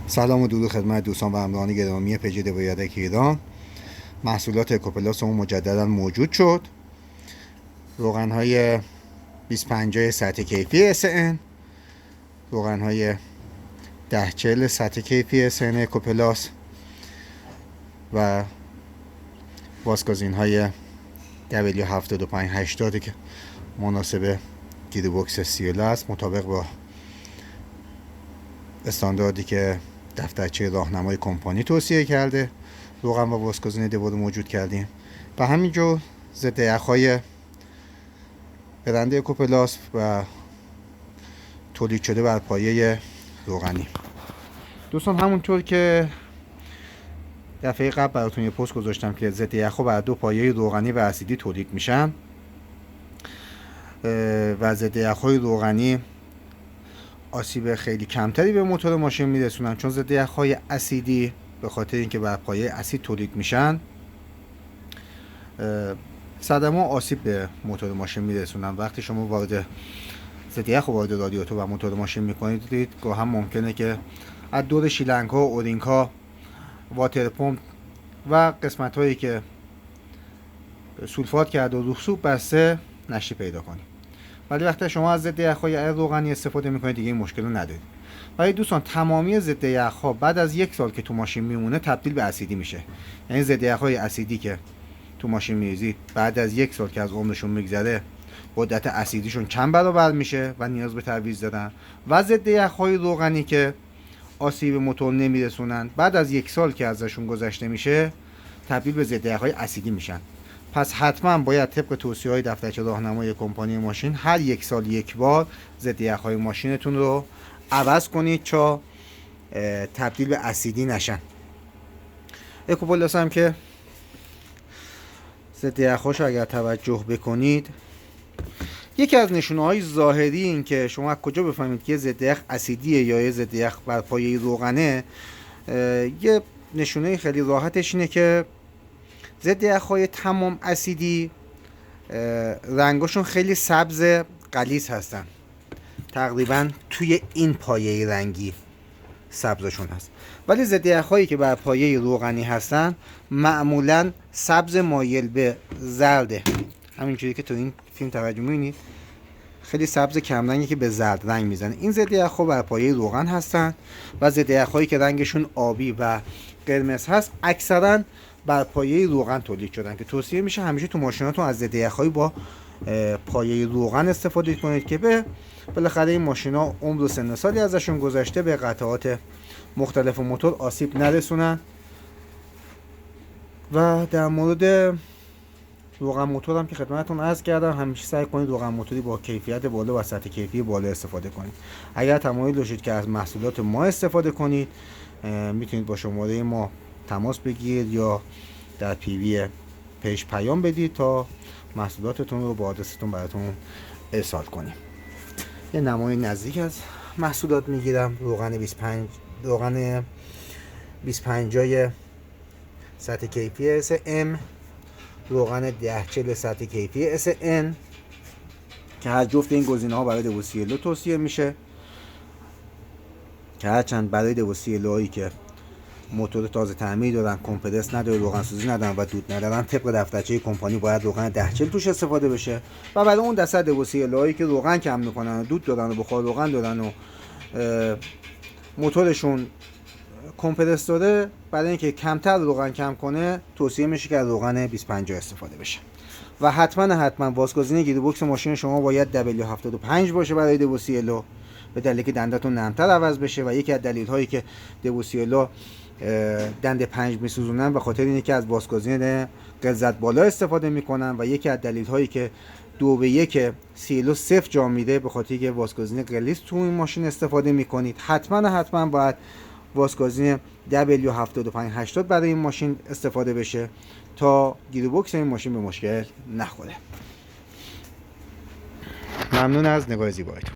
سلام و درود خدمت دوستان و همراهان گرامی پیج دویدک ایران. محصولات اکوپلاس اون مجددا موجود شد. روغن های 250 سطح کیفی SN، روغن های 1040 سطح کیفی SN اکوپلاس و واسکازین های W7580 که مناسب گیروبکس سیل است، مطابق با استانداردی که دفترچه راهنمای کمپانی توصیه کرده. روغن و واسکازین دو رو موجود کردیم و همینجور ضد یخ‌های برند اکوپلاس و تولید شده بر پایه روغنی. دوستان همونطور که دفعه قبل براتون یه پست گذاشتم که ضد یخ‌ها بر دو پایه روغنی و اسیدی تولید میشن و ضد یخ‌های روغنی آسیب خیلی کمتری به موتور ماشین میرسونن، چون ضد یخ‌های اسیدی به خاطر اینکه بر پایه اسید تولید میشن صدمه و آسیب به موتور ماشین میرسونن. وقتی شما وارد ضد یخ وارد رادیاتور و موتور ماشین میکنید، گاه هم ممکنه که از دور شیلنگ ها، اورینگ ها، واتر پمپ و قسمت هایی که سولفات کرده و رسوب بسته نشتی پیدا کنید. ولی وقتی شما از ضد یخ‌های روغنی استفاده میکنید دیگه این مشکل رو ندارید. ولی دوستان تمامی ضد یخ‌ها بعد از یک سال که تو ماشین میمونه تبدیل به اسیدی میشه. یعنی ضد یخ‌های اسیدی که تو ماشین میریزید بعد از یک سال که از عمرشون میگذره قدرت اسیدیشون چند برابر میشه و نیاز به تعویض دادن، و ضد یخ‌های روغنی که آسیب موتور نمیرسونن بعد از یک سال که ازشون گذشته میشه تبدیل به ضد یخ‌های اسیدی میشن. پس حتما باید طبق توصیه‌های دفترچه راهنمای کمپانی ماشین هر یک سال یک بار ضد یخ‌های ماشینتون رو عوض کنید تا تبدیل به اسیدی نشن. اکوپلاس هم که ضد یخ‌هاش اگر توجه بکنید، یکی از نشونه‌های ظاهری این که شما از کجا بفهمید که ضد یخ اسیدیه یا یه ضد یخ بر پایه روغنه، یه نشونه خیلی راحتش اینه که ضد یخ‌های تمام اسیدی رنگاشون خیلی سبز غلیظ هستن، تقریبا توی این پایه رنگی سبزشون هست. ولی ضد یخ‌هایی که بر پایه روغنی هستن معمولا سبز مایل به زرده، همینجوری که تو این فیلم توجه می‌کنید خیلی سبز کم رنگی که به زرد رنگ میزنه. این ضد یخ‌ها بر پایه روغن هستن و ضد یخ‌هایی که رنگشون آبی و قرمز هست اکثرا بر پایه روغن تولید شدن، که توصیه میشه همیشه تو ماشیناتون از ضد یخ‌های با پایه روغن استفاده کنید که بالاخره این ماشینا عمر و سن سالی ازشون گذشته، به قطعات مختلف موتور آسیب نرسونن. و در مورد روغن موتور هم که خدمتتون عرض کردم، همیشه سعی کنید روغن موتوری با کیفیت بالا و سطح کیفی بالا استفاده کنید. اگر تمایل داشتید که از محصولات ما استفاده کنید، میتونید با شماره ما تماس بگیرید یا در پیوی پیج پیام بدید تا محصولاتتون رو با آدرستون براتون ارسال کنیم. یه نمای نزدیک از محصولات میگیرم. روغن 250 سطح کیفی SM، روغن 1040 سطح کیفی SN که هر جفت این گزینه ها برای دوسیلو توصیه میشه، که هرچند برای دوسیلو هایی که موتور تازه تعمیر دارن، کمپرس نداره، روغن سوزی ندارن و دود ندارن، طبق دفترچه کمپانی باید روغن 1040 توش استفاده بشه. و برای اون دسته دوسیلو هایی که روغن کم میکنن و دود دارن و بخار روغن دارن و موتورشون کمپرس داره، برای اینکه کمتر روغن کم کنه توصیه میشه که از روغن 250 استفاده بشه. و حتما واسکازین گیروبکس ماشین شما باید W75 باشه برای دوسیلو، به دلیلی که دندتون نرمتر عوض بشه. و یکی از دلیل هایی که دوسیلو دند 5 میسوزونن به خاطر اینه که از واسکازین غلظت بالا استفاده میکنن، و یکی از دلیل هایی که 2:1 سیلو صفر جا میده به خاطر اینکه واسکازین غلیظ تو این ماشین استفاده میکنید. حتما باید واسکازین W7580 برای این ماشین استفاده بشه تا گیروبکس این ماشین به مشکل نخوره. ممنون از نگاه زیبایتون.